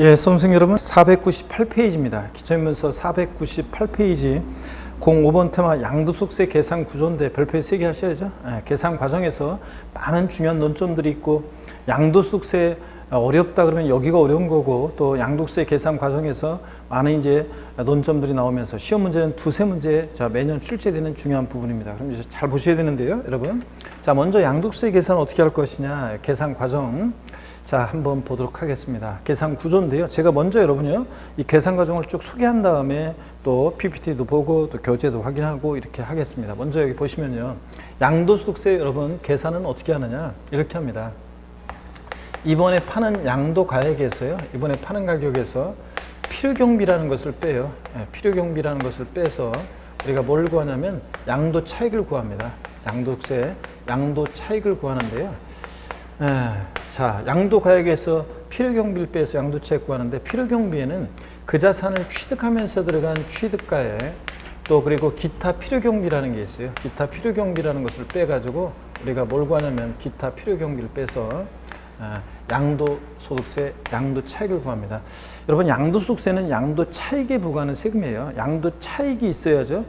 예, 수험생 여러분, 498페이지입니다. 기초인문서 498페이지 05번 테마 양도소득세 계산 구조인데 별표에 3개 하셔야죠. 예, 계산 과정에서 많은 중요한 논점들이 있고, 양도소득세 어렵다 그러면 여기가 어려운 거고, 또 양도세 계산 과정에서 많은 이제 논점들이 나오면서 시험 문제는 두세 문제 매년 출제되는 중요한 부분입니다. 그럼 이제 잘 보셔야 되는데요, 여러분. 자, 먼저 양도세 계산 어떻게 할 것이냐, 계산 과정. 자, 한번 보도록 하겠습니다. 계산 구조인데요. 제가 먼저 여러분요, 이 계산 과정을 쭉 소개한 다음에 또 PPT도 보고 또 교재도 확인하고 이렇게 하겠습니다. 먼저 여기 보시면요, 양도소득세 여러분 계산은 어떻게 하느냐, 이렇게 합니다. 이번에 파는 양도 가액에서요, 이번에 파는 가격에서 필요경비라는 것을 빼요. 필요경비라는 것을 빼서 우리가 뭘 구하냐면 양도 차익을 구합니다. 양도세 양도 차익을 구하는데요. 자, 양도 가액에서 필요경비를 빼서 양도 차익 구하는데, 필요경비에는 그 자산을 취득하면서 들어간 취득가액, 또 그리고 기타 필요경비라는 게 있어요. 기타 필요경비라는 것을 빼가지고 우리가 뭘 구하냐면 기타 필요경비를 빼서 양도소득세, 양도차익을 구합니다. 여러분, 양도소득세는 양도차익에 부과하는 세금이에요. 양도차익이 있어야죠.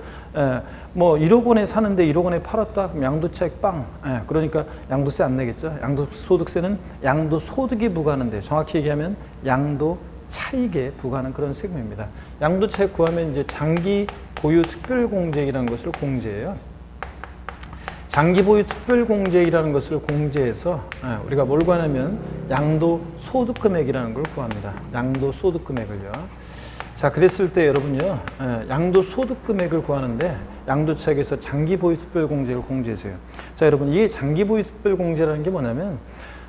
뭐 1억 원에 사는데 1억 원에 팔았다, 그럼 양도차익 빵. 그러니까 양도세 안 내겠죠. 양도소득세는 양도소득에 부과하는데, 정확히 얘기하면 양도차익에 부과하는 그런 세금입니다. 양도차익 구하면 이제 장기 보유 특별공제이라는 것을 공제해요. 장기보유 특별공제이라는 것을 공제해서 우리가 뭘 구하냐면 양도소득금액이라는 걸 구합니다. 양도소득금액을요. 자, 그랬을 때 여러분요, 양도소득금액을 구하는데 양도차익에서 장기보유 특별공제를 공제해서요. 자, 여러분, 이게 장기보유 특별공제라는 게 뭐냐면,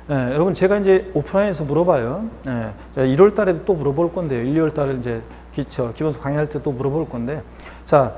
여러분, 제가 이제 오프라인에서 물어봐요. 자, 1월 달에도 또 물어볼 건데요. 1, 2월 달에 이제 기본소 강의할 때 또 물어볼 건데, 자,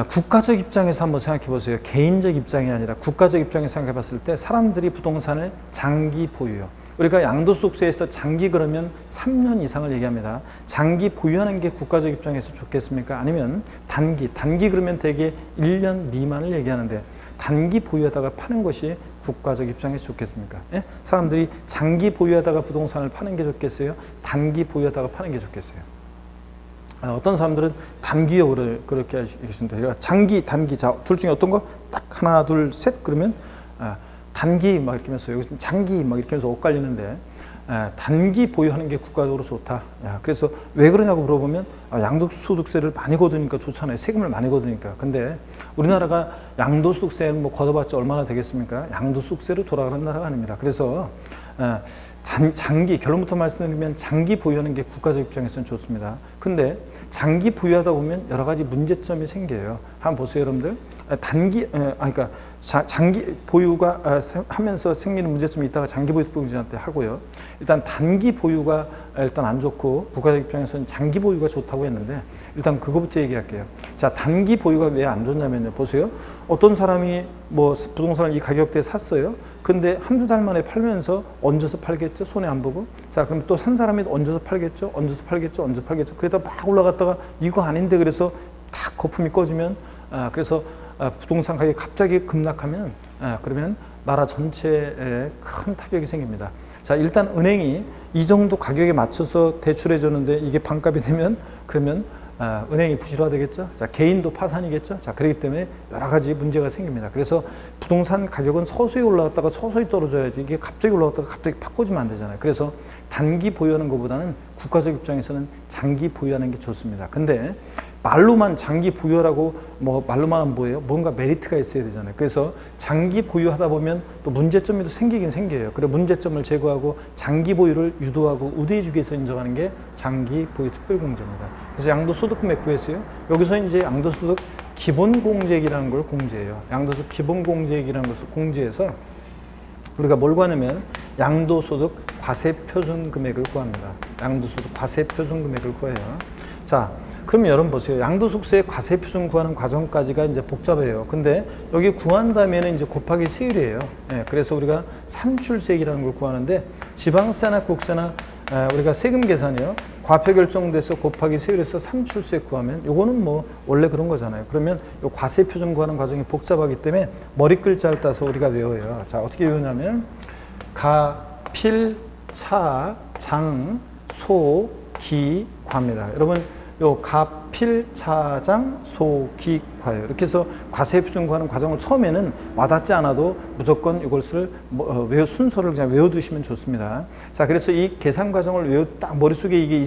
국가적 입장에서 한번 생각해 보세요. 개인적 입장이 아니라 국가적 입장에서 생각해 봤을 때 사람들이 부동산을 장기 보유요. 우리가 양도소득세에서 장기 그러면 3년 이상을 얘기합니다. 장기 보유하는 게 국가적 입장에서 좋겠습니까? 아니면 단기 그러면 대개 1년 미만을 얘기하는데, 단기 보유하다가 파는 것이 국가적 입장에서 좋겠습니까? 예? 사람들이 장기 보유하다가 부동산을 파는 게 좋겠어요? 단기 보유하다가 파는 게 좋겠어요? 어떤 사람들은 단기요 그렇게 하시는데, 장기, 단기, 자, 둘 중에 어떤 거 딱 하나, 둘, 셋 그러면 단기 막 이렇게 하면서, 여기 장기 막 이렇게 하면서 엇갈리는데, 단기 보유하는 게 국가적으로 좋다. 그래서 왜 그러냐고 물어보면, 양도소득세를 많이 거두니까 좋잖아요. 세금을 많이 거두니까. 근데 우리나라가 양도소득세를 뭐 걷어봤자 얼마나 되겠습니까? 양도소득세로 돌아가는 나라가 아닙니다. 그래서 장기, 결론부터 말씀드리면 장기 보유하는 게 국가적 입장에서는 좋습니다. 근데 장기 보유하다 보면 여러 가지 문제점이 생겨요. 한번 보세요, 여러분들. 그러니까 장기 보유가 하면서 생기는 문제점이 있다가 장기 보유 특별공제한테 하고요. 일단 단기 보유가 일단 안 좋고, 국가적 입장에서는 장기 보유가 좋다고 했는데, 일단 그거부터 얘기할게요. 자, 단기 보유가 왜 안 좋냐면요. 보세요. 어떤 사람이 뭐 부동산을 이 가격대에 샀어요. 근데 한두 달 만에 팔면서 얹어서 팔겠죠. 손해 안 보고. 자, 그럼 또 산 사람이 얹어서 팔겠죠. 얹어서 팔겠죠. 그러다 막 올라갔다가 이거 아닌데 그래서 탁 거품이 꺼지면, 그래서 부동산 가격이 갑자기 급락하면, 그러면 나라 전체에 큰 타격이 생깁니다. 자, 일단 은행이 이 정도 가격에 맞춰서 대출해 줬는데 이게 반값이 되면, 그러면 은행이 부실화되겠죠. 자, 개인도 파산이겠죠. 자, 그렇기 때문에 여러 가지 문제가 생깁니다. 그래서 부동산 가격은 서서히 올라갔다가 서서히 떨어져야지, 이게 갑자기 올라갔다가 갑자기 팍 꺼지면 안 되잖아요. 그래서 단기 보유하는 것보다는 국가적 입장에서는 장기 보유하는 게 좋습니다. 근데 말로만 장기 보유라고 뭐 말로만 하면 뭐예요? 뭔가 메리트가 있어야 되잖아요. 그래서 장기 보유하다 보면 또 문제점이 또 생기긴 생겨요. 그래 문제점을 제거하고 장기 보유를 유도하고 우대해 주기 위해서 인정하는 게 장기 보유 특별공제입니다. 그래서 양도소득금액 구했어요. 여기서 이제 양도소득 기본공제액이라는 걸 공제해요. 양도소득 기본공제액이라는 것을 공제해서 우리가 뭘 구하냐면 양도소득 과세표준금액을 구합니다. 양도소득 과세표준금액을 구해요. 자, 그럼 여러분 보세요. 양도소득세 과세표준 구하는 과정까지가 이제 복잡해요. 근데 여기 구한 다음에는 이제 곱하기 세율이에요. 그래서 우리가 산출세액이라는 걸 구하는데, 지방세나 국세나 우리가 세금 계산이요, 과표 결정돼서 곱하기 세율에서 산출세액 구하면, 요거는 뭐 원래 그런 거잖아요. 그러면 요 과세표준 구하는 과정이 복잡하기 때문에 머리 글자를 따서 우리가 외워요. 자, 어떻게 외우냐면 가, 필, 차, 장, 소기과입니다. 여러분, 요 가필차장 소기과예요. 이렇게 해서 과세표준구하는 과정을 처음에는 와닿지 않아도 무조건 이것을 순서를 그냥 외워두시면 좋습니다. 자, 그래서 이 계산 과정을 딱 머릿속에 이게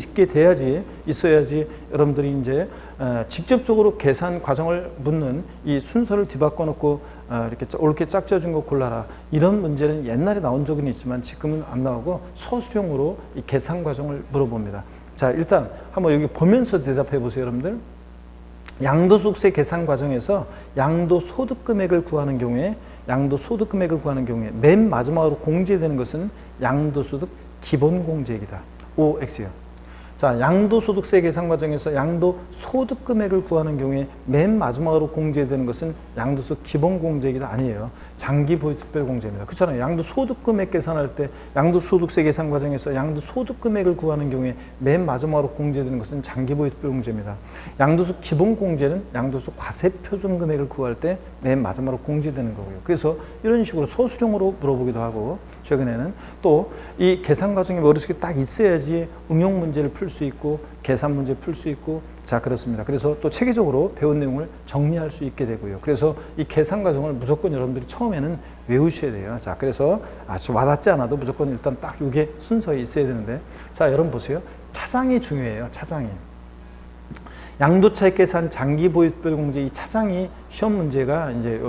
있어야지 여러분들이 이제 직접적으로 계산 과정을 묻는 이 순서를 뒤바꿔 놓고 이렇게 옳게 짝져준 거 골라라. 이런 문제는 옛날에 나온 적은 있지만 지금은 안 나오고 서술형으로 이 계산 과정을 물어봅니다. 자, 일단 한번 여기 보면서 대답해 보세요, 여러분들. 양도소득세 계산 과정에서 양도소득금액을 구하는 경우에 맨 마지막으로 공제되는 것은 양도소득 기본공제액이다. OX요. 자, 양도소득세 계산 과정에서 양도소득금액을 구하는 경우에 맨 마지막으로 공제되는 것은 양도소득 기본공제액이다. 아니에요. 장기보유특별공제입니다. 그렇잖아요. 양도소득금액 계산할 때 양도소득세 계산 과정에서 양도소득금액을 구하는 경우에 맨 마지막으로 공제되는 것은 장기보유특별공제입니다. 양도소득 기본공제는 양도소득 과세표준금액을 구할 때 맨 마지막으로 공제되는 거고요. 그래서 이런 식으로 서술형으로 물어보기도 하고, 최근에는 또 이 계산 과정이 머릿속에 딱 있어야지 응용 문제를 풀 수 있고 계산 문제 풀 수 있고, 자, 그렇습니다. 그래서 또 체계적으로 배운 내용을 정리할 수 있게 되고요. 그래서 이 계산 과정을 무조건 여러분들이 처음에는 외우셔야 돼요. 자, 그래서 아주 와닿지 않아도 무조건 일단 딱 이게 순서에 있어야 되는데, 자, 여러분 보세요. 차장이 중요해요. 차장이. 양도차익 계산 장기보유특별공제 이 차장이 시험 문제가 이제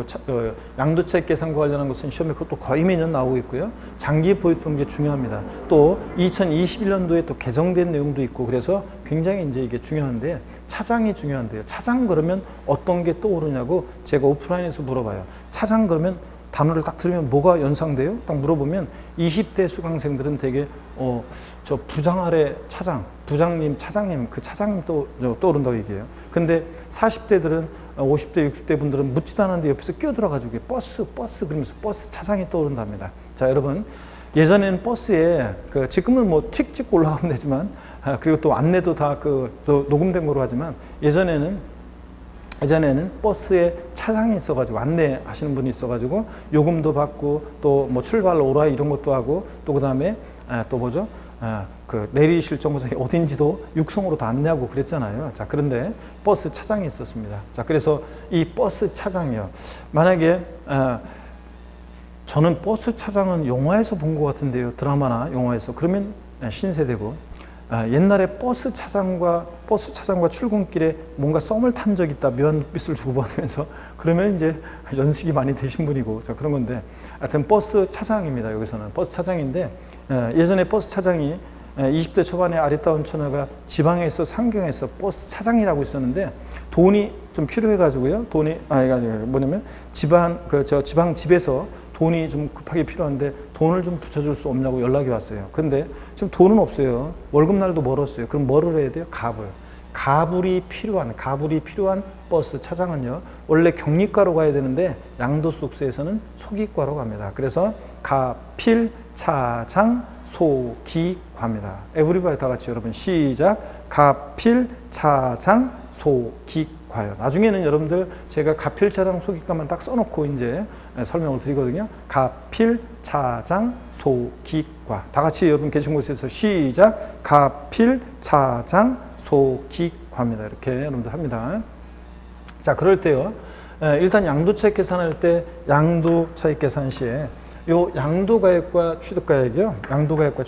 양도차익 계산과 관련한 것은 시험에 그것도 거의 매년 나오고 있고요. 장기보유특별공제 중요합니다. 또 2021년도에 또 개정된 내용도 있고, 그래서 굉장히 이제 이게 중요한데, 차장이 중요한데요. 차장 그러면 어떤 게 떠오르냐고 제가 오프라인에서 물어봐요. 차장 그러면 단어를 딱 들으면 뭐가 연상돼요? 딱 물어보면 20대 수강생들은 되게 저 부장 아래 차장, 부장님, 차장님, 그 차장님 떠오른다고 얘기해요. 근데 40대들은 50대, 60대 분들은 묻지도 않았는데 옆에서 끼어들어가지고 버스 그러면서 버스 차장이 떠오른답니다. 자, 여러분, 예전에는 버스에 지금은 뭐 틱 찍고 올라가면 되지만, 그리고 또 안내도 다 또 녹음된 거로 하지만, 예전에는 버스에 차장이 있어가지고 안내하시는 분이 있어가지고 요금도 받고 또 뭐 출발 오라 이런 것도 하고, 또 그다음에 또 뭐죠? 그 내리실 정거장이 어딘지도 육성으로 다 안내하고 그랬잖아요. 자, 그런데 버스 차장이 있었습니다. 자, 그래서 이 버스 차장이요. 만약에 저는 버스 차장은 영화에서 본 것 같은데요. 드라마나 영화에서. 그러면 신세대고, 옛날에 버스 차장과 출근길에 뭔가 썸을 탄 적 있다, 묘한 눈빛을 주고받으면서, 그러면 이제 연식이 많이 되신 분이고, 자, 그런 건데, 하여튼 버스 차장입니다. 여기서는 버스 차장인데, 예전에 버스 차장이 20대 초반에 아리따운 처녀가 지방에서 상경에서 버스 차장이라고 있었는데, 돈이 좀 필요해가지고요. 뭐냐면 지방 집에서 돈이 좀 급하게 필요한데 돈을 좀 붙여줄 수 없냐고 연락이 왔어요. 근데 지금 돈은 없어요. 월급날도 멀었어요. 그럼 뭐를 해야 돼요? 가불이 필요한 버스 차장은요, 원래 경리과로 가야 되는데 양도소득세에서는 소기과로 갑니다. 그래서 가필차장 소기과입니다. 에브리바디 다 같이 여러분 시작. 가필차장 소기과요. 나중에는 여러분들 제가 가필차장 소기과만 딱 써놓고 이제 설명을 드리거든요. 가필차장 소기과. 다 같이 여러분 계신 곳에서 시작. 가필차장 소기과입니다. 이렇게 여러분들 합니다. 자, 그럴 때요. 일단 양도차익 계산할 때 양도차익 계산 시에 요 양도가액과 취득가액이요. 양도가액과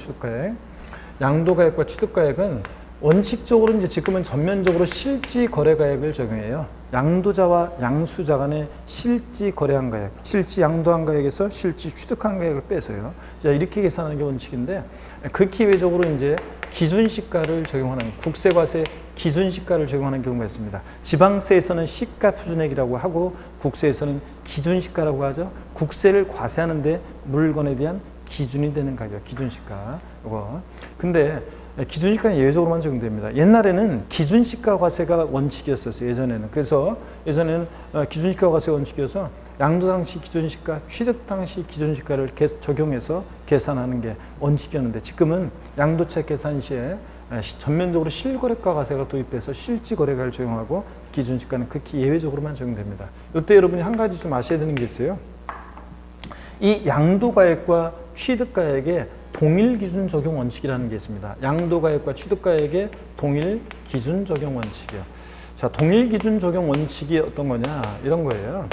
취득가액은 원칙적으로 이제 지금은 전면적으로 실지 거래가액을 적용해요. 양도자와 양수자 간의 실지 거래한 가액, 실지 양도한 가액에서 실지 취득한 가액을 빼서요. 자, 이렇게 계산하는 게 원칙인데, 극히 외적으로 이제 기준시가를 적용하는, 국세과세 기준시가를 적용하는 경우가 있습니다. 지방세에서는 시가표준액이라고 하고 국세에서는 기준시가라고 하죠. 국세를 과세하는데 물건에 대한 기준이 되는 가격, 기준시가. 이거. 근데 기준시가는 예외적으로만 적용됩니다. 옛날에는 기준시가 과세가 원칙이었었어요. 예전에는. 예전에는 기준시가 과세 원칙이어서 양도 당시 기준시가, 취득 당시 기준시가를 적용해서 계산하는 게 원칙이었는데, 지금은 양도차익 계산 시에 전면적으로 실거래가 과세가 도입돼서 실지거래가를 적용하고 기준시가는 극히 예외적으로만 적용됩니다. 이때 여러분이 한 가지 좀 아셔야 되는 게 있어요. 이 양도가액과 취득가액에 동일 기준 적용 원칙이라는 게 있습니다. 양도가액과 취득가액의 동일 기준 적용 원칙이요. 자, 동일 기준 적용 원칙이 어떤 거냐? 이런 거예요.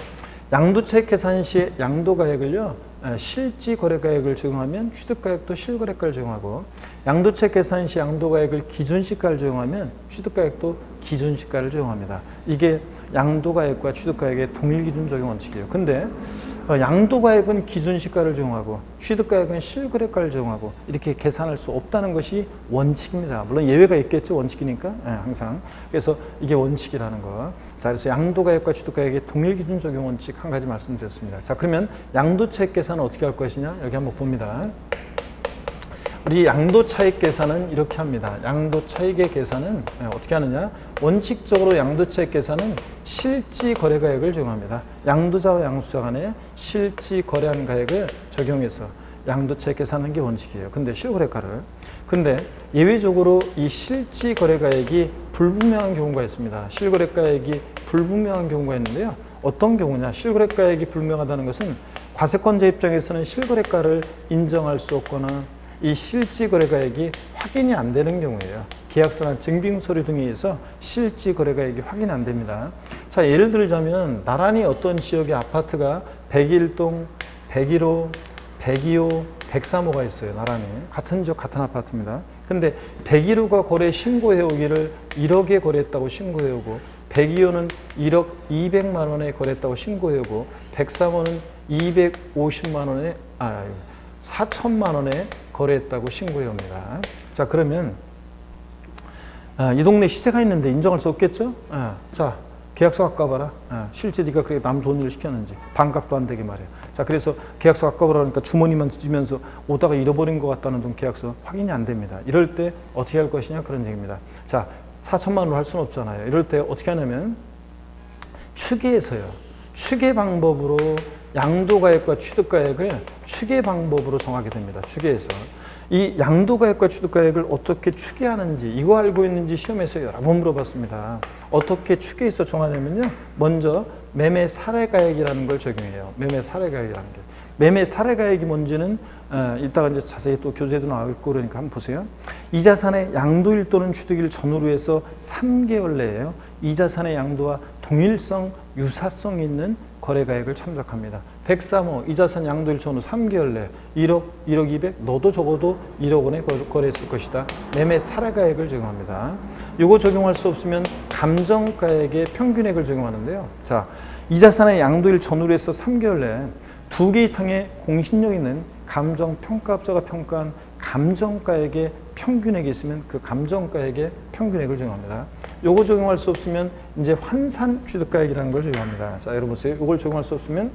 양도차익 계산 시 양도가액을요, 실지 거래가액을 적용하면 취득가액도 실거래가를 적용하고, 양도차익 계산 시 양도가액을 기준시가를 적용하면 취득가액도 기준시가를 적용합니다. 이게 양도가액과 취득가액의 동일 기준 적용 원칙이에요. 근데 양도가액은 기준시가를 적용하고 취득가액은 실거래가를 적용하고 이렇게 계산할 수 없다는 것이 원칙입니다. 물론 예외가 있겠죠. 원칙이니까 항상. 그래서 이게 원칙이라는 거. 자, 그래서 양도가액과 취득가액의 동일 기준 적용 원칙 한 가지 말씀드렸습니다. 자, 그러면 양도차익 계산은 어떻게 할 것이냐? 여기 한번 봅니다. 우리 양도차익 계산은 이렇게 합니다. 양도차익의 계산은 어떻게 하느냐? 원칙적으로 양도차익 계산은 실지 거래가액을 적용합니다. 양도자와 양수자 간에 실지 거래한 가액을 적용해서 양도차익 계산하는 게 원칙이에요. 근데 실거래가를. 근데 예외적으로 이 실지 거래가액이 불분명한 경우가 있습니다. 실거래가액이 불분명한 경우가 있는데요. 어떤 경우냐? 실거래가액이 불분명하다는 것은 과세권자 입장에서는 실거래가를 인정할 수 없거나 이 실지 거래가액이 확인이 안 되는 경우예요. 계약서나 증빙서류 등에 의해서 실지 거래가액이 확인이 안 됩니다. 자, 예를 들자면 나란히 어떤 지역의 아파트가 101동, 101호, 102호, 103호가 있어요. 나란히. 같은 지역, 같은 아파트입니다. 근데 101호가 거래 신고해 오기를 1억에 거래했다고 거래해 오고 102호는 1억 200만 원에 거래했다고 신고해 오고 103호는 250만 원에 4천만 원에 거래했다고 신고해 옵니다. 자, 그러면 이 동네 시세가 있는데 인정할 수 없겠죠? 자, 계약서 갖고 와봐라. 실제 네가 그렇게 남 좋은 일을 시켰는지 반값도 안 되게 말이야. 자, 그래서 계약서 갖고 와보라 그러니까 주머니만 뒤지면서 오다가 잃어버린 것 같다는 등 계약서 확인이 안 됩니다. 이럴 때 어떻게 할 것이냐 그런 얘기입니다. 자, 4천만 원으로 할 수는 없잖아요. 이럴 때 어떻게 하냐면 추계해서요. 추계 방법으로 양도가액과 취득가액을 추계 방법으로 정하게 됩니다. 추계해서. 이 양도가액과 취득가액을 어떻게 추계하는지 이거 알고 있는지 시험에서 여러 번 물어봤습니다. 어떻게 추계해서 정하냐면요. 먼저 매매 사례가액이라는 걸 적용해요. 매매 사례가액이라는 게. 매매 사례가액이 뭔지는 이따가 이제 자세히 또 교재도 나올 거니까 한번 보세요. 이 자산의 양도일 또는 취득일 전후로 해서 3개월 내에요. 이 자산의 양도와 동일성, 유사성이 있는 거래가액을 참작합니다. 103호, 이 자산 양도일 전후 3개월 내 1억, 1억 200, 너도 적어도 1억 원에 거래했을 것이다. 매매 사례가액을 적용합니다. 이거 적용할 수 없으면 감정가액의 평균액을 적용하는데요. 자, 이 자산의 양도일 전후로 해서 3개월 내에 2개 이상의 공신력 있는 감정평가업자가 평가한 감정가액의 평균액이 있으면 그 감정가액의 평균액을 적용합니다. 요거 적용할 수 없으면 이제 환산 취득가액이라는 걸 적용합니다. 자, 여러분 보세요. 요걸 적용할 수 없으면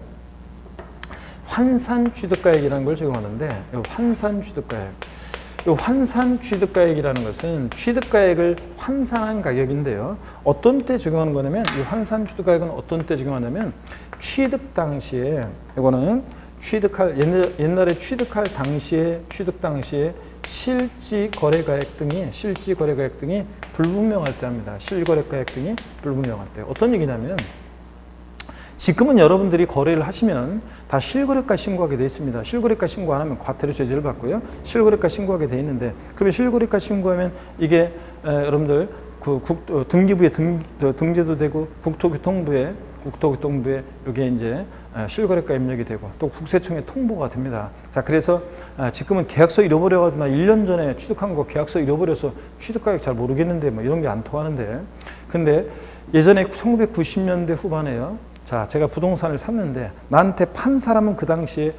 환산 취득가액이라는 걸 적용하는데 요 환산 취득가액. 요 환산 취득가액이라는 것은 취득가액을 환산한 가격인데요. 어떤 때 적용하는 거냐면 이 환산 취득가액은 어떤 때 적용하냐면 취득 당시에 이거는 취득할 옛날에 취득할 당시에 취득 당시에 실지 거래가액 등이 불분명할 때 합니다. 실거래가액 등이 불분명할 때. 어떤 얘기냐면 지금은 여러분들이 거래를 하시면 다 실거래가 신고하게 되어 있습니다. 실거래가 신고 안 하면 과태료 제재를 받고요. 실거래가 신고하게 되어 있는데 그러면 실거래가 신고하면 이게 여러분들 그 등기부에 등재도 되고 국토교통부에 이게 이제 실거래가 입력이 되고 또 국세청에 통보가 됩니다. 자, 그래서 지금은 계약서 잃어버려가지고 나 1년 전에 취득한 거 계약서 잃어버려서 취득가액 잘 모르겠는데 뭐 이런 게 안 통하는데 근데 예전에 1990년대 후반에요. 자, 제가 부동산을 샀는데 나한테 판 사람은 그 당시에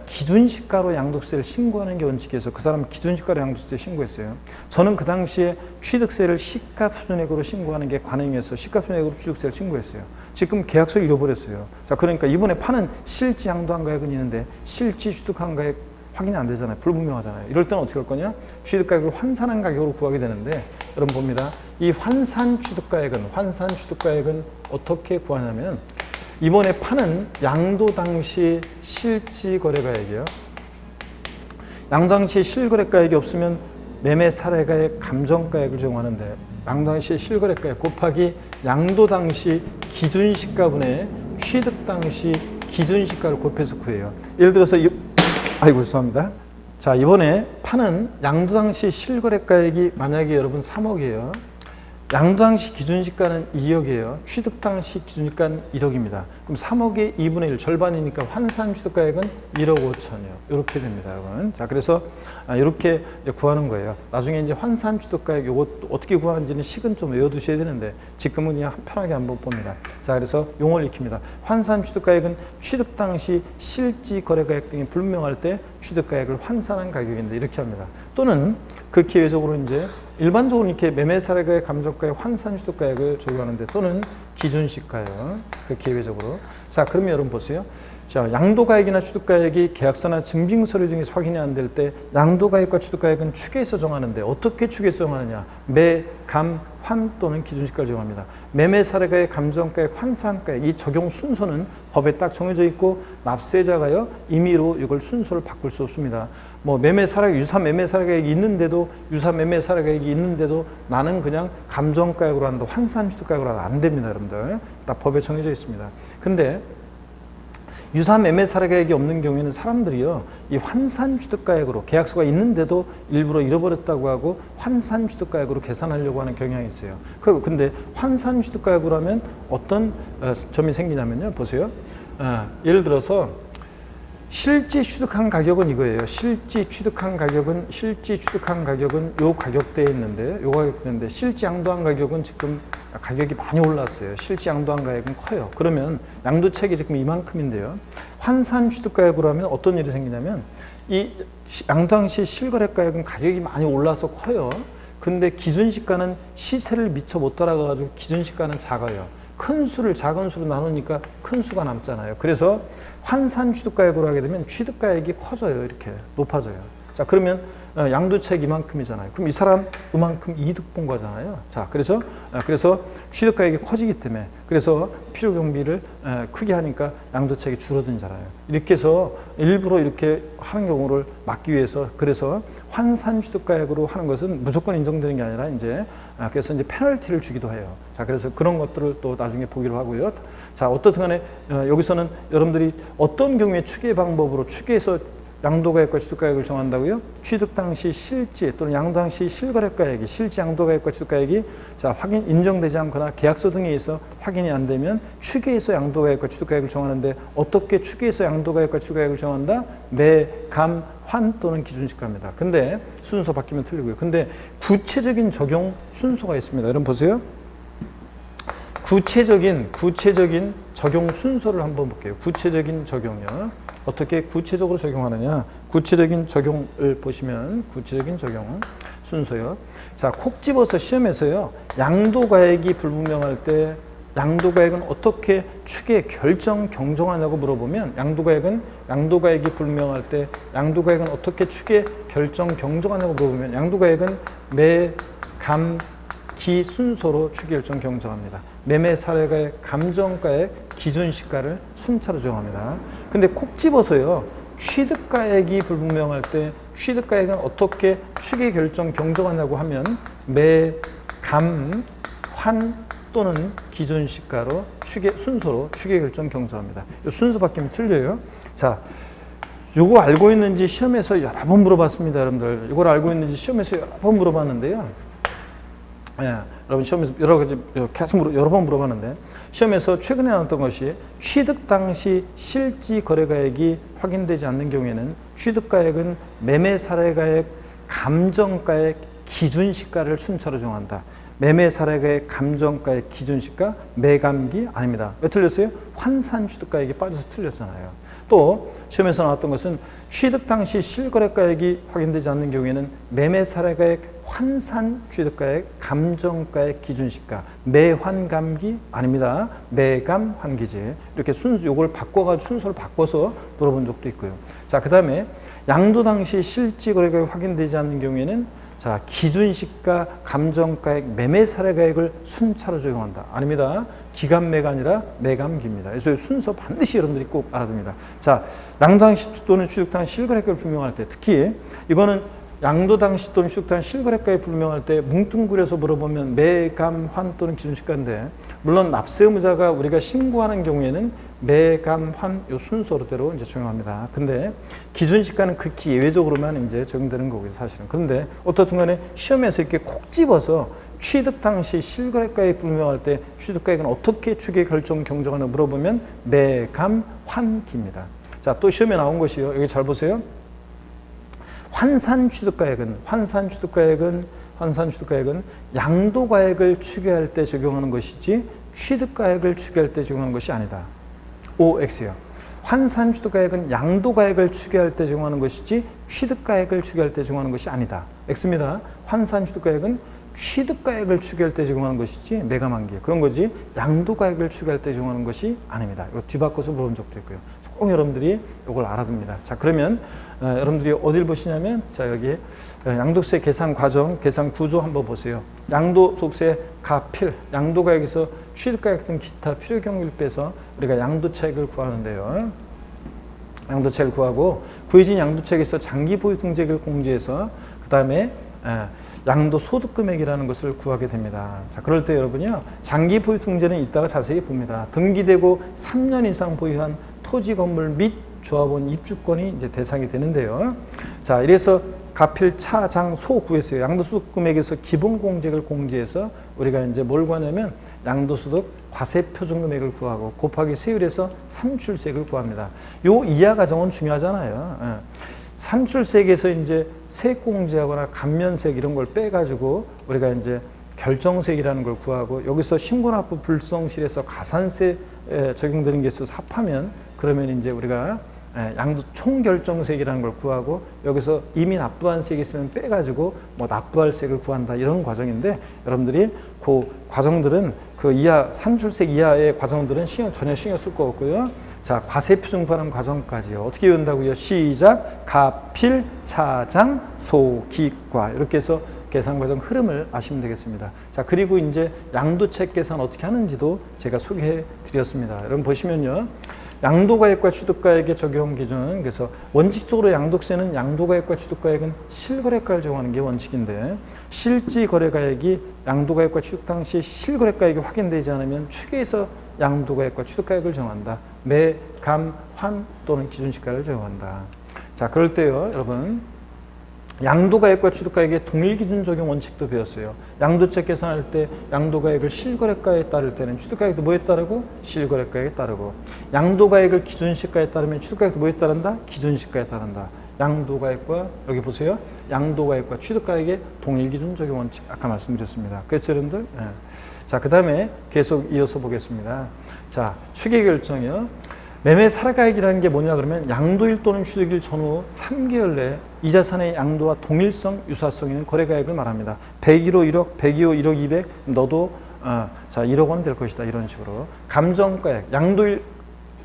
기준시가로 양도세를 신고하는 게 원칙이어서 그 사람은 기준시가로 양도세 신고했어요. 저는 그 당시에 취득세를 시가표준액으로 신고하는 게 관행이어서 시가표준액으로 취득세를 신고했어요. 지금 계약서 잃어버렸어요. 자, 그러니까 이번에 파는 실지 양도한 가액은 있는데 실지 취득한 가액 확인이 안 되잖아요. 불분명하잖아요. 이럴 때는 어떻게 할 거냐? 취득가액을 환산한 가격으로 구하게 되는데 여러분 봅니다. 이 환산 취득가액은 어떻게 구하냐면 이번에 파는 양도 당시 실지 거래가액이요. 양도 당시 실거래가액이 없으면 매매 사례가액, 감정가액을 적용하는데 양도 당시 실거래가액 곱하기 양도 당시 기준시가분의 취득 당시 기준시가를 곱해서 구해요. 예를 들어서 아이고 죄송합니다. 자, 이번에 파는 양도당시 실거래가액이 만약에 여러분 3억이에요. 양도당시 기준시가는 2억이에요. 취득당시 기준시가는 1억입니다. 그럼 3억의 2분의 1 절반이니까 환산 취득가액은 1억 5천이요. 이렇게 됩니다, 여러분. 자, 그래서 이렇게 이제 구하는 거예요. 나중에 이제 환산 취득가액 요거 어떻게 구하는지는 식은 좀 외워두셔야 되는데 지금은 그냥 편하게 한번 봅니다. 자, 그래서 용어를 익힙니다. 환산 취득가액은 취득 당시 실지 거래가액 등이 불명할 때 취득가액을 환산한 가격인데 이렇게 합니다. 또는 극히 예외적으로 이제 일반적으로 이렇게 매매 사례가액, 감정가액, 환산 취득가액을 적용하는데 또는 기준시가예요. 그 기회적으로. 자, 그러면 여러분 보세요. 자, 양도가액이나 취득가액이 계약서나 증빙서류 등에서 확인이 안 될 때 양도가액과 취득가액은 추계해서 정하는데 어떻게 추계해서 정하느냐? 매, 감, 환 또는 기준시가를 적용합니다. 매매 사례가액, 감정가액, 환산가액 이 적용 순서는 법에 딱 정해져 있고 납세자가요 임의로 이걸 순서를 바꿀 수 없습니다. 뭐 매매 사례, 유사 매매 사례가액이 있는데도 나는 그냥 감정가액으로 한다, 환산 취득가액으로 한다 안 됩니다, 여러분들. 딱 법에 정해져 있습니다. 근데 유사 매매 사례가액이 없는 경우에는 사람들이요 이 환산 취득가액으로 계약서가 있는데도 일부러 잃어버렸다고 하고 환산 취득가액으로 계산하려고 하는 경향이 있어요. 근데 환산 취득가액으로 하면 어떤 점이 생기냐면요, 보세요. 예를 들어서 실제 취득한 가격은 이거예요. 실제 취득한 가격은 요 가격대에 있는데, 요 가격대인데 실제 양도한 가격은 지금 가격이 많이 올랐어요. 실제 양도한 가격은 커요. 그러면 양도책이 지금 이만큼인데요. 환산 취득가액으로 하면 어떤 일이 생기냐면 이 양도당시 실거래가액은 가격이 많이 올라서 커요. 근데 기준시가는 시세를 미처 못 따라가가지고 기준시가는 작아요. 큰 수를 작은 수로 나누니까 큰 수가 남잖아요. 그래서 환산 취득가액으로 하게 되면 취득가액이 커져요. 이렇게 높아져요. 자, 그러면 양도책 이만큼이잖아요. 그럼 이 사람 이만큼 이득 본 거잖아요. 자, 그래서 취득가액이 커지기 때문에 그래서 필요 경비를 크게 하니까 양도책이 줄어들잖아요. 이렇게 해서 일부러 이렇게 하는 경우를 막기 위해서 그래서 환산 취득가액으로 하는 것은 무조건 인정되는 게 아니라 그래서 이제 페널티를 주기도 해요. 자, 그래서 그런 것들을 또 나중에 보기로 하고요. 자, 어떻든 간에 여기서는 여러분들이 어떤 경우에 추계 방법으로 추계해서 양도가액과 취득가액을 정한다고요? 취득 당시 실지 또는 양도 당시 실거래가액이 실지 양도가액과 취득가액이 자 확인 인정되지 않거나 계약서 등에 의해서 확인이 안 되면 추계해서 양도가액과 취득가액을 정하는데 어떻게 추계해서 양도가액과 취득가액을 정한다? 매, 감, 환 또는 기준시가입니다. 근데 순서 바뀌면 틀리고요. 근데 구체적인 적용 순서가 있습니다. 여러분 보세요. 구체적인 적용 순서를 한번 볼게요. 구체적인 적용이요. 어떻게 구체적으로 적용하느냐? 구체적인 적용을 보시면 구체적인 적용 순서요. 자, 콕 집어서 시험에서요. 양도가액이 불분명할 때 양도가액은 어떻게 추계 결정 경정하냐고 물어보면 양도가액이 불분명할 때 양도가액은 어떻게 추계 결정 경정하냐고 물어보면 양도가액은 매, 감, 기 순서로 추계 결정 경정합니다. 매매 사례가액, 감정가액, 기준시가를 순차로 적용합니다. 근데 콕 집어서요. 취득가액이 불분명할 때 취득가액은 어떻게 추계 결정 경정하냐고 하면 매, 감, 환 또는 기준시가로 순서로 추계 결정 경정합니다. 이 순서 바뀌면 틀려요. 자, 요거 알고 있는지 시험에서 여러 번 물어봤습니다, 여러분들. 이걸 알고 있는지 시험에서 여러 번 물어봤는데요. 예, 여러분 시험에서 여러 가지 계속 여러 번 물어봤는데 시험에서 최근에 나왔던 것이 취득 당시 실지 거래가액이 확인되지 않는 경우에는 취득가액은 매매 사례가액, 감정가액, 기준시가를 순차로 정한다. 매매 사례가액, 감정가액, 기준시가, 매감기 아닙니다. 왜 틀렸어요? 환산 취득가액이 빠져서 틀렸잖아요. 또 시험에서 나왔던 것은 취득 당시 실거래가액이 확인되지 않는 경우에는 매매 사례가액, 환산 취득가액, 감정가액, 기준시가, 매환감기 아닙니다. 매감 환기지. 이렇게 요걸 바꿔가지고 순서를 바꿔서 물어본 적도 있고요. 자, 그다음에 양도 당시 실지 거래가액이 확인되지 않는 경우에는 자, 기준시가, 감정가액, 매매 사례가액을 순차로 적용한다. 아닙니다. 기간매가 아니라 매감기입니다. 그래서 순서 반드시 여러분들이 꼭 알아둡니다. 자, 양도 당시 또는 취득 당시 실거래가액을 불명할 때 특히 이거는 양도 당시 또는 취득 당시 실거래가액 불명할 때 뭉뚱그려서 물어보면 매, 감, 환 또는 기준시가인데 물론 납세 의무자가 우리가 신고하는 경우에는 매, 감, 환 요 순서대로 이제 적용합니다. 근데 기준시가는 극히 예외적으로만 이제 적용되는 거고요, 사실은. 그런데 어떻든 간에 시험에서 이렇게 콕 집어서 취득 당시 실거래가액 불명할 때 취득가액은 어떻게 추계 결정 경정하나 물어보면 매, 감, 환, 기입니다. 자, 또 시험에 나온 것이요. 여기 잘 보세요. 환산 취득가액은 양도가액을 추계할 때 적용하는 것이지 취득가액을 추계할 때 적용하는 것이 아니다. OX요. 환산 취득가액은 양도가액을 추계할 때 적용하는 것이지 취득가액을 추계할 때 적용하는 것이 아니다. X입니다. 환산 취득가액은 취득가액을 추계할 때 적용하는 것이지 매감한계 그런 거지 양도가액을 추계할 때 적용하는 것이 아닙니다. 이거 뒤바꿔서 물어본 적도 있고요. 꼭 여러분들이 이걸 알아둡니다. 자, 그러면 여러분들이 어딜 보시냐면 자, 여기 양도세 계산 과정, 계산 구조 한번 보세요. 양도소득세 가필, 양도가액에서 취득가액 등 기타 필요 경비를 빼서 우리가 양도차익을 구하는데요. 양도차익을 구하고 구해진 양도차익에서 장기 보유 등재액을 공제해서 그 다음에 양도 소득 금액이라는 것을 구하게 됩니다. 자, 그럴 때 여러분요, 장기 보유 등재는 이따가 자세히 봅니다. 등기되고 3년 이상 보유한 토지 건물 및 조합원 입주권이 이제 대상이 되는데요. 자, 이래서 가필, 차, 장, 소 구했어요. 양도소득 금액에서 기본공제액을 공제해서 우리가 이제 뭘 구하냐면 양도소득 과세표준금액을 구하고 곱하기 세율에서 산출세액을 구합니다. 요 이하 과정은 중요하잖아요. 산출세액에서 이제 세액공제하거나 감면세액 이런 걸 빼가지고 우리가 이제 결정세액이라는 걸 구하고 여기서 신고납부 불성실에서 가산세 적용되는 게 있어서 합하면 그러면 이제 우리가 양도 총결정세액이라는 걸 구하고 여기서 이미 납부한 세액이 있으면 빼가지고 뭐 납부할 세액을 구한다 이런 과정인데 여러분들이 그 과정들은 그 이하 산출세액 이하의 과정들은 전혀 신경 쓸 거 없고요. 자, 과세표준 구하는 과정까지요. 어떻게 외운다고요? 시작. 가필, 차장, 소, 기과 이렇게 해서 계산 과정 흐름을 아시면 되겠습니다. 자, 그리고 이제 양도차익 계산 어떻게 하는지도 제가 소개해 드렸습니다. 여러분 보시면요. 양도가액과 취득가액의 적용 기준, 그래서 원칙적으로 양도세는 양도가액과 취득가액은 실거래가를 적용하는 게 원칙인데 실지거래가액이 양도가액과 취득 당시 실거래가액이 확인되지 않으면 추계해서 양도가액과 취득가액을 정한다. 매, 감, 환 또는 기준시가를 적용한다. 자, 그럴 때요, 여러분 양도가액과 취득가액의 동일기준 적용 원칙도 배웠어요. 양도차익 계산할 때 양도가액을 실거래가에 따를 때는 취득가액도 뭐에 따르고? 실거래가에 따르고 양도가액을 기준시가에 따르면 취득가액도 뭐에 따른다? 기준시가에 따른다. 양도가액과 여기 보세요. 양도가액과 취득가액의 동일기준 적용 원칙 아까 말씀드렸습니다. 그렇죠, 여러분들? 네. 자, 그 다음에 계속 이어서 보겠습니다. 자, 추계결정이요. 매매 살아가액이라는 게 뭐냐 그러면 양도일 또는 취득일 전후 3개월 내에 이 자산의 양도와 동일성, 유사성 있는 거래가액을 말합니다. 101호 1억, 102호 1억 200 너도 자 1억 원 될 것이다 이런 식으로. 감정가액, 양도일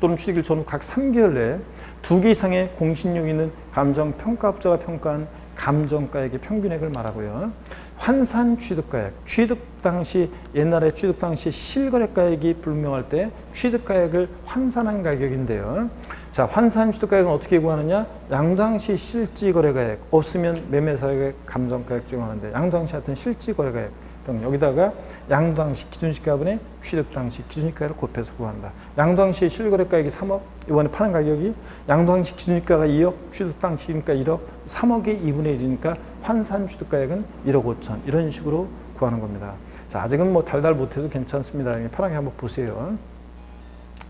또는 취득일 전후 각 3개월 내에 2개 이상의 공신력 있는 감정평가업자가 평가한 감정가액의 평균액을 말하고요. 환산 취득가액, 취득 당시 옛날에 취득 당시 실거래가액이 불명할 때 취득가액을 환산한 가격인데요. 자, 환산 취득가액은 어떻게 구하느냐? 양도당시 실지거래가액 없으면 매매사액 감정가액 적용하는데 양도당시 하여튼 실지거래가액 등 여기다가 양도당시 기준시가분의 취득당시 기준시가를 곱해서 구한다. 양도당시 실거래가액이 3억, 이번에 파는 가격이 양도당시 기준시가가 2억, 취득당시 기준가 1억, 3억의 2분의 1이니까 환산 취득가액은 1억 5천 이런 식으로 구하는 겁니다. 자, 아직은 뭐 달달 못해도 괜찮습니다. 편하게 한번 보세요.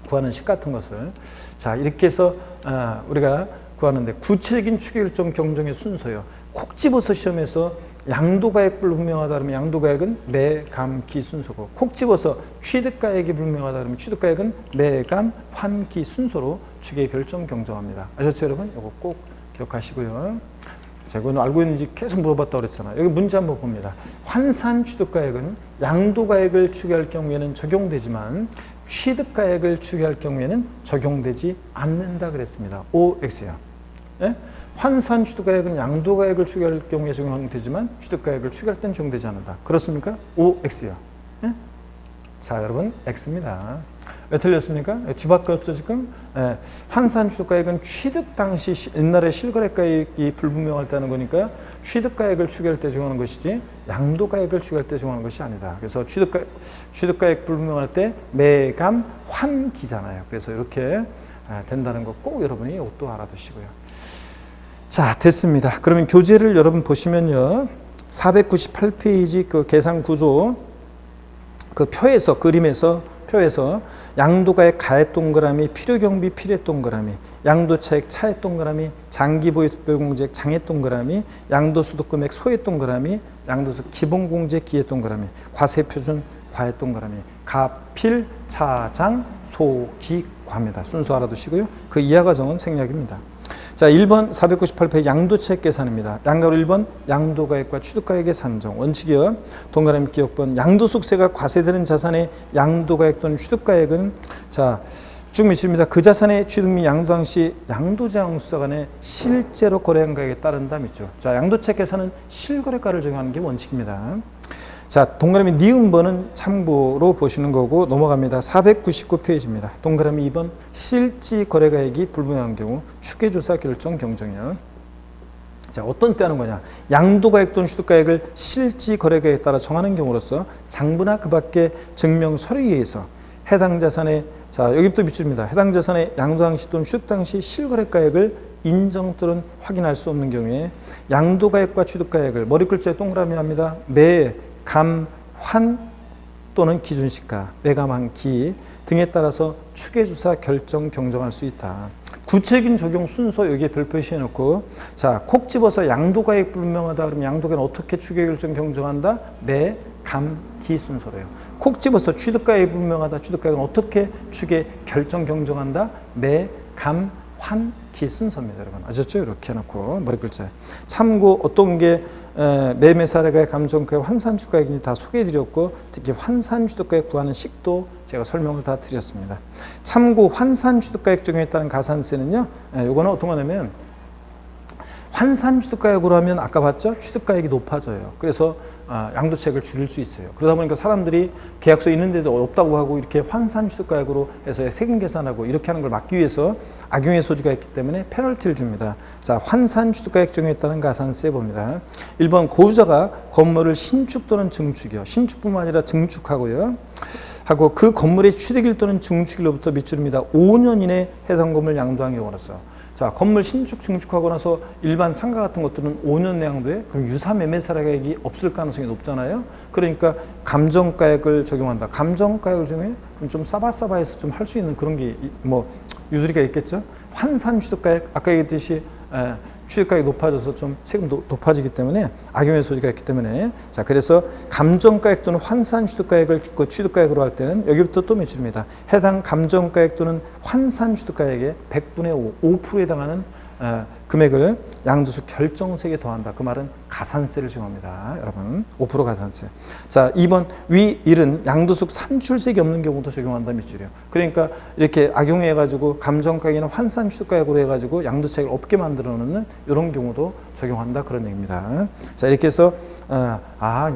구하는 식 같은 것을. 자, 이렇게 해서 우리가 구하는데 구체적인 추계결정 경정의 순서요. 콕 집어서 시험에서 양도가액 불분명하다 그러면 양도가액은 매, 감, 기 순서고 콕 집어서 취득가액이 불분명하다 그러면 취득가액은 매, 감, 환, 기 순서로 추계결정 경정합니다. 아셨죠, 여러분? 이거 꼭 기억하시고요. 자, 이거는 알고 있는지 계속 물어봤다고 그랬잖아요. 여기 문제 한번 봅니다. 환산 취득가액은 양도가액을 추계할 경우에는 적용되지만 취득가액을 추계할 경우에는 적용되지 않는다 그랬습니다. OX야. 예? 환산 취득가액은 양도가액을 추계할 경우에 적용되지만 취득가액을 추계할 때는 적용되지 않는다. 그렇습니까? OX야. 예? 자, 여러분 X입니다. 왜 틀렸습니까? 뒤바뀌었죠 지금. 환산취득가액은 취득 당시 옛날에 실거래가액이 불분명할 때 하는 거니까 취득가액을 추계할 때 정하는 것이지 양도가액을 추계할 때 정하는 것이 아니다. 그래서 취득가액 불분명할 때 매감 환기잖아요. 그래서 이렇게 된다는 거 꼭 여러분이 또 알아두시고요. 자, 됐습니다. 그러면 교재를 여러분 보시면요. 498페이지 그 계산 구조 그 표에서 표에서 양도가액 가액 동그라미, 필요경비 필액 동그라미, 양도차액 차액 동그라미, 장기보유 특별공제액 장액 동그라미, 양도소득금액 소액 동그라미, 양도소득 기본공제 기액 동그라미, 과세표준 과액 동그라미, 가필 차장 소기과입니다. 순서 알아두시고요. 그 이하 과정은 생략입니다. 자, 1번 498페이지 양도차액 계산입니다. 양가로 1번 양도가액과 취득가액의 산정. 원칙이요. 동그라미 기억번 양도소득세가 과세되는 자산의 양도가액 또는 취득가액은 자, 쭉 미칩니다. 그 자산의 취득 및 양도 당시 양도자용수사 간에 실제로 거래한 가액에 따른다 믿죠. 자, 양도차액 계산은 실거래가를 적용하는 게 원칙입니다. 자, 동그라미 니은번은 참고로 보시는 거고 넘어갑니다. 499페이지입니다. 동그라미 2번 실지 거래가액이 불분명한 경우 추계조사 결정 경정이요. 자, 어떤 때 하는 거냐? 양도가액 또는 취득가액을 실지 거래가액에 따라 정하는 경우로서 장부나 그 밖의 증명 서류에 의해서 해당 자산의 자, 여기부터 밑줄입니다. 해당 자산의 양도 당시 또는 취득 당시 실거래가액을 인정 또는 확인할 수 없는 경우에 양도가액과 취득가액을 머리 글자에 동그라미 합니다. 감, 환 또는 기준시가, 매감한 기 등에 따라서 추계조사 결정 경정할 수 있다. 구체적인 적용 순서 여기에 별 표시해 놓고 자, 콕 집어서 양도가액 불분명하다 그러면 양도가액은 어떻게 추계 결정 경정한다? 매, 감, 기 순서로요. 콕 집어서 취득가액 불분명하다. 취득가액은 어떻게 추계 결정 경정한다? 매, 감, 환, 기 순서입니다. 여러분 아셨죠? 이렇게 해놓고 머리 글자 참고 어떤 게 매매사례가액, 감정가액, 환산취득가액인지 다 소개해드렸고 특히 환산취득가액 구하는 식도 제가 설명을 다 드렸습니다. 참고 환산취득가액 적용에 따른 가산세는요. 요거는 어떤 거냐면 환산취득가액으로 하면 아까 봤죠? 취득가액이 높아져요. 그래서 양도차액을 줄일 수 있어요. 그러다 보니까 사람들이 계약서에 있는데도 없다고 하고 이렇게 환산취득가액으로 해서 세금 계산하고 이렇게 하는 걸 막기 위해서 악용의 소지가 있기 때문에 페널티를 줍니다. 자, 환산취득가액 적용에 따른 가산세 봅니다. 1번 고유자가 건물을 신축 또는 증축이요. 신축뿐만 아니라 증축하고요. 하고 그 건물의 취득일 또는 증축일로부터 밑줄입니다. 5년 이내 해당 건물 양도한 경우로서 자, 건물 신축, 증축하고 나서 일반 상가 같은 것들은 5년 내 양도에 그럼 유사 매매사례가액이 없을 가능성이 높잖아요. 그러니까 감정가액을 적용한다. 감정가액을 적용해? 그럼 좀 싸바싸바해서 좀 할 수 있는 그런 게 뭐 유두리가 있겠죠. 환산취득가액 아까 얘기했듯이 취득가액이 높아져서 좀 세금도 높아지기 때문에 악용의 소지가 있기 때문에 자, 그래서 감정가액 또는 환산취득가액을 취득가액으로 할 때는 여기부터 또 밑줄입니다. 해당 감정가액 또는 환산취득가액의 100분의 5%에 해당하는 금액을 양도소 결정세에 더한다. 그 말은 가산세를 적용합니다. 여러분 5% 가산세. 자, 2번 위 1은 양도소 산출세액이 없는 경우도 적용한다 밑줄이에요. 그러니까 이렇게 악용해가지고 감정가액이나 환산취득가액으로 해가지고 양도차익을 없게 만들어놓는 이런 경우도 적용한다 그런 얘기입니다. 자, 이렇게 해서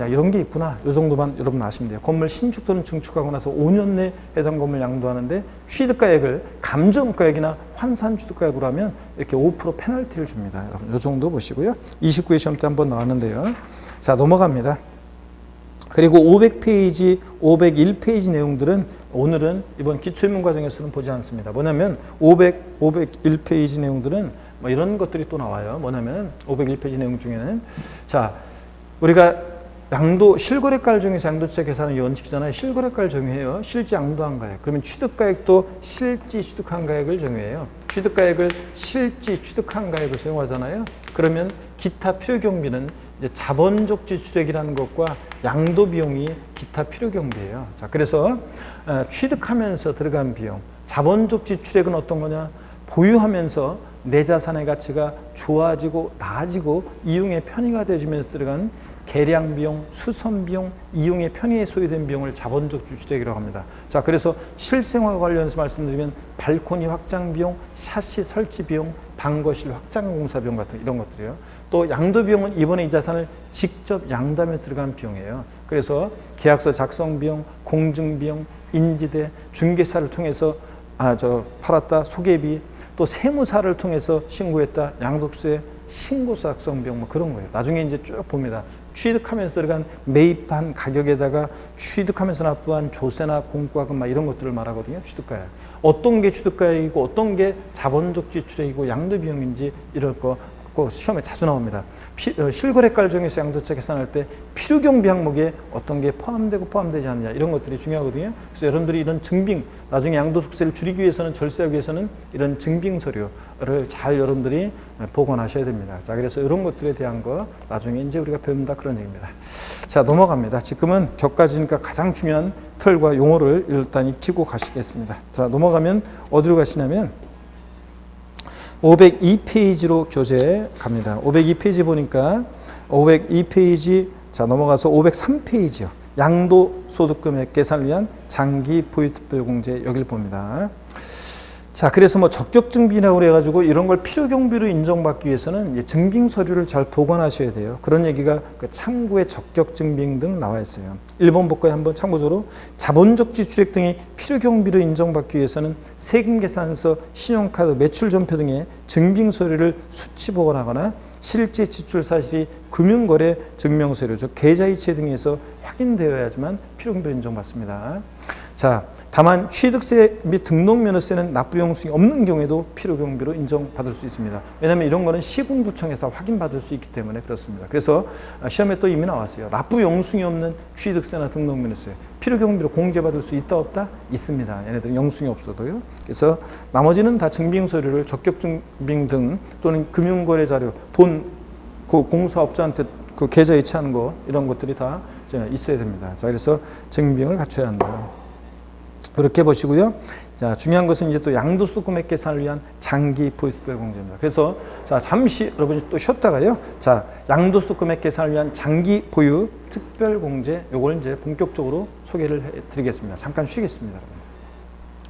이런 게 있구나. 이 정도만 여러분 아시면 돼요. 건물 신축 또는 증축하고 나서 5년 내 해당 건물 양도하는데 취득가액을 감정가액이나 환산취득가액으로 하면 이렇게 5% 페널티를 줍니다. 여러분 이 정도 보시고요. 29회 시험 때 한번 나왔는데요. 자, 넘어갑니다. 그리고 500페이지, 501페이지 내용들은 오늘은 이번 기초인문 과정에서는 보지 않습니다. 뭐냐면 501페이지 내용들은 뭐 이런 것들이 또 나와요. 뭐냐면 501페이지 내용 중에는 자, 우리가 양도 실거래가를 정해서 양도차 계산은 원칙이잖아요. 실거래가를 정해요. 실지 양도한 가액. 그러면 취득가액도 실지 취득한 가액을 정해요. 취득가액을 실지 취득한 가액을 적용하잖아요. 그러면 기타 필요경비는 이제 자본적 지출액이라는 것과 양도 비용이 기타 필요경비예요. 자, 그래서 취득하면서 들어간 비용, 자본적 지출액은 어떤 거냐? 보유하면서 내 자산의 가치가 좋아지고 나아지고 이용의 편의가 되어지면서 들어간 계량 비용, 수선 비용, 이용의 편의에 소요된 비용을 자본적 지출액이라고 합니다. 자, 그래서 실생활 관련해서 말씀드리면 발코니 확장 비용, 샤시 설치 비용, 방거실 확장 공사 비용 같은 이런 것들이요. 또 양도 비용은 이번에 이 자산을 직접 양도하면서 들어간 비용이에요. 그래서 계약서 작성 비용, 공증 비용, 인지대, 중개사를 통해서 팔았다, 소개비, 또 세무사를 통해서 신고했다, 양도세, 신고서 작성비용 뭐 그런 거예요. 나중에 이제 쭉 봅니다. 취득하면서 들어간 매입한 가격에다가 취득하면서 납부한 조세나 공과금 막 이런 것들을 말하거든요. 취득가액. 어떤 게 취득가액이고 어떤 게 자본적 지출액이고 양도비용인지 이럴 거 꼭 시험에 자주 나옵니다. 실거래가를 정해서 양도세 계산할 때 필요경비 항목에 어떤 게 포함되고 포함되지 않느냐 이런 것들이 중요하거든요. 그래서 여러분들이 이런 증빙, 나중에 양도소득세를 줄이기 위해서는 절세하기 위해서는 이런 증빙 서류를 잘 여러분들이 복원하셔야 됩니다. 자, 그래서 이런 것들에 대한 거 나중에 이제 우리가 배운다 그런 얘기입니다. 자, 넘어갑니다. 지금은 격가지니까 가장 중요한 틀과 용어를 일단 익히고 가시겠습니다. 자, 넘어가면 어디로 가시냐면 502페이지로 교재 갑니다. 502페이지 보니까 502페이지 자 넘어가서 503페이지요. 양도소득금액 계산을 위한 장기 보유특별공제 여기를 봅니다. 자, 그래서 뭐 적격증빙이라고 그래가지고 이런 걸 필요경비로 인정받기 위해서는 증빙 서류를 잘 보관하셔야 돼요. 그런 얘기가 그 참고의 적격증빙 등 나와 있어요. 1번 볼까요? 한번 참고적으로 자본적 지출액 등이 필요경비로 인정받기 위해서는 세금계산서, 신용카드, 매출전표 등의 증빙 서류를 수치 보관하거나 실제 지출 사실이 금융거래 증명서류, 즉 계좌이체 등에서 확인되어야지만 필요경비로 인정받습니다. 자, 다만 취득세 및 등록면허세는 납부용수이 없는 경우에도 필요경비로 인정받을 수 있습니다. 왜냐하면 이런 거는 시군구청에서 확인받을 수 있기 때문에 그렇습니다. 그래서 시험에 또 이미 나왔어요. 납부용수이 없는 취득세나 등록면허세 필요경비로 공제받을 수 있다 없다? 있습니다. 얘네들은 영수이 없어도요. 그래서 나머지는 다 증빙서류를 적격증빙 등 또는 금융거래자료, 돈 그 공사업자한테 그 계좌 이체하는 거 이런 것들이 다 있어야 됩니다. 자, 그래서 증빙을 갖춰야 한다. 그렇게 보시고요. 자, 중요한 것은 이제 또 양도소득금액 계산을 위한 장기 보유특별공제입니다. 그래서 자, 잠시 여러분이 또 쉬었다가요. 자, 양도소득금액 계산을 위한 장기 보유특별공제 요걸 이제 본격적으로 소개를 해드리겠습니다. 잠깐 쉬겠습니다.